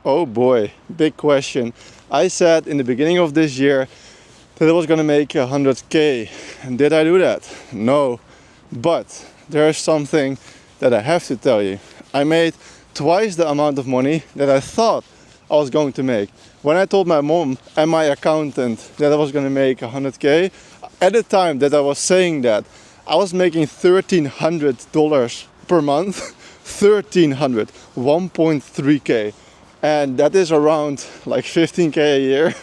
Oh boy, big question. I said in the beginning of this year that I was gonna make 100k. And did I do that? No. But there's something that I have to tell you. I made twice the amount of money that I thought I was going to make. When I told my mom and my accountant that I was gonna make 100k, at the time that I was saying that, I was making $1,300 per month. 1,300, 1.3k. And that is around like 15k a year.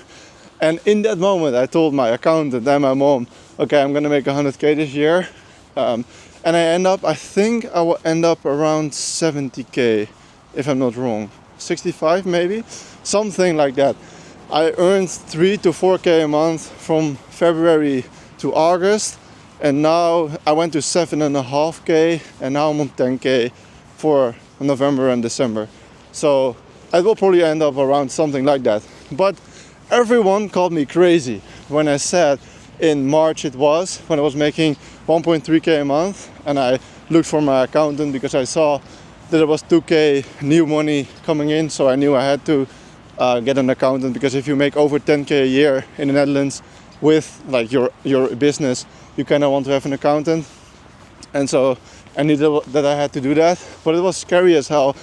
And in that moment I told my accountant and my mom, okay, I'm gonna make 100k this year. And I think I will end up around 70k, if I'm not wrong. 65 maybe, something like that. I earned 3 to 4k a month from February to August, and now I went to 7.5k, and now I'm on 10k for November and December. So I will probably end up around something like that. But everyone called me crazy when I said in March it was, when I was making 1.3k a month, and I looked for my accountant because I saw that there was 2k new money coming in, so I knew I had to get an accountant, because if you make over 10k a year in the Netherlands with like your business, you kind of want to have an accountant. And so I knew that I had to do that, but it was scary as hell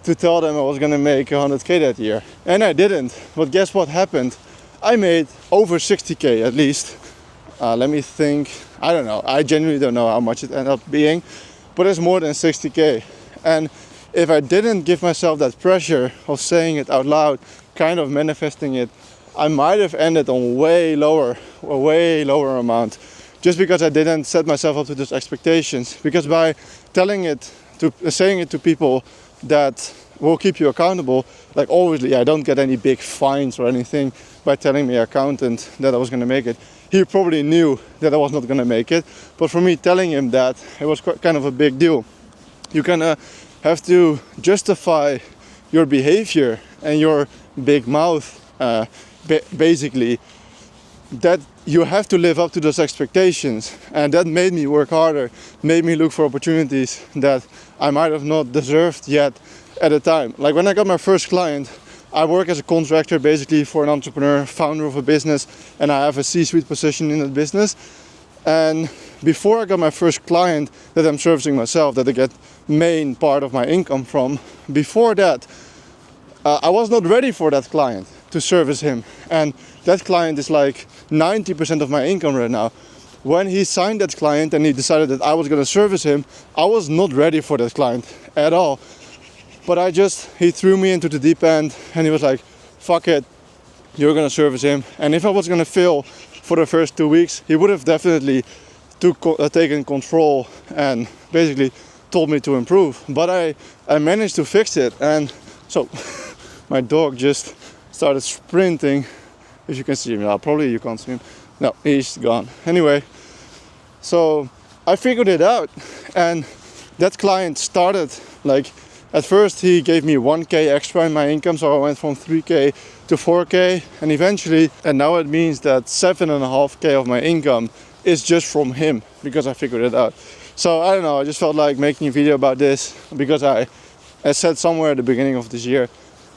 to tell them I was gonna make 100k that year. And I didn't, but guess what happened? I made over 60k at least. Let me think, I don't know, I genuinely don't know how much it ended up being, but it's more than 60k. And if I didn't give myself that pressure of saying it out loud, kind of manifesting it, I might have ended on a way lower amount, just because I didn't set myself up to those expectations. Because by saying it to people that will keep you accountable, like obviously I don't get any big fines or anything by telling my accountant that I was going to make it. He probably knew that I was not going to make it, but for me telling him that, it was kind of a big deal. You kind of have to justify your behavior and your big mouth, basically, that you have to live up to those expectations. And that made me work harder, made me look for opportunities that I might have not deserved yet at the time. Like when I got my first client, I work as a contractor basically for an entrepreneur, founder of a business, and I have a C-suite position in that business. And before I got my first client that I'm servicing myself, that I get main part of my income from, before that, I was not ready for that client to service him. And that client is like 90% of my income right now. When he signed that client and he decided that I was going to service him, I was not ready for that client at all. But he threw me into the deep end, and he was like, fuck it, you're going to service him. And if I was going to fail for the first 2 weeks, he would have definitely taken control and basically told me to improve. But I managed to fix it. And so my dog just started sprinting. If you can see him now, probably you can't see him. No, he's gone. Anyway, so I figured it out, and that client started like, at first he gave me 1k extra in my income, so I went from 3k to 4k, and eventually, and now it means that 7.5k of my income is just from him, because I figured it out. So I don't know, I just felt like making a video about this, because I said somewhere at the beginning of this year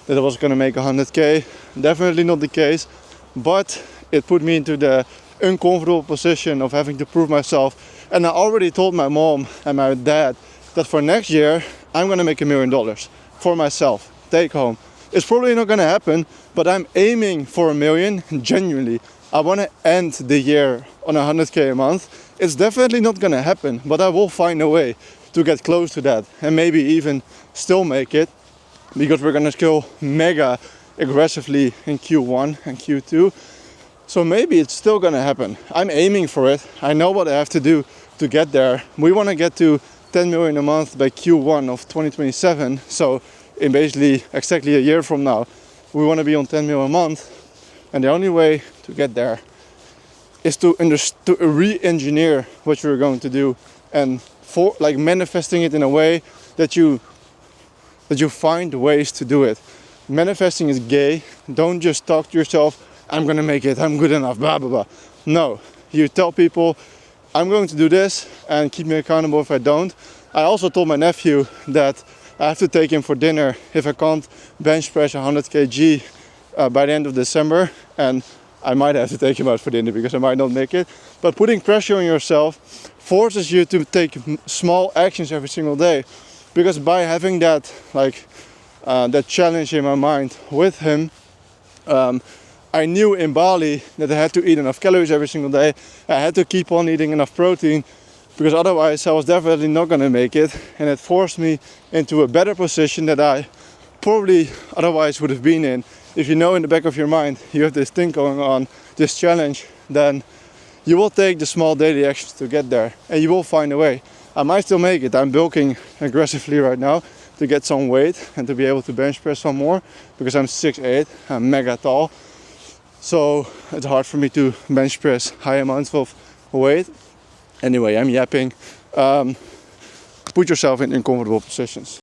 that I was gonna make 100k. Definitely not the case, but it put me into the uncomfortable position of having to prove myself. And I already told my mom and my dad that for next year I'm gonna make $1 million for myself, take home. It's probably not gonna happen, but I'm aiming for 1 million, genuinely. I wanna end the year on 100k a month. It's definitely not gonna happen, but I will find a way to get close to that, and maybe even still make it, because we're gonna scale mega aggressively in Q1 and Q2. So maybe it's still gonna happen. I'm aiming for it. I know what I have to do to get there. We wanna get to 10 million a month by Q1 of 2027. So in basically exactly a year from now, we wanna be on 10 million a month. And the only way to get there is to re-engineer what you're going to do, and for like manifesting it in a way that you find ways to do it. Manifesting is gay. Don't just talk to yourself, I'm gonna make it, I'm good enough, blah, blah, blah. No, you tell people, I'm going to do this, and keep me accountable if I don't. I also told my nephew that I have to take him for dinner if I can't bench press 100 kg by the end of December, and I might have to take him out for dinner because I might not make it. But putting pressure on yourself forces you to take small actions every single day, because by having that that challenge in my mind with him, I knew in Bali that I had to eat enough calories every single day. I had to keep on eating enough protein, because otherwise I was definitely not going to make it, and it forced me into a better position that I probably otherwise would have been in. If you know in the back of your mind you have this thing going on, this challenge, then you will take the small daily actions to get there, and you will find a way. I might still make it. I'm bulking aggressively right now to get some weight and to be able to bench press some more, because I'm 6'8", I'm mega tall. So it's hard for me to bench press high amounts of weight. Anyway, I'm yapping. Put yourself in uncomfortable positions.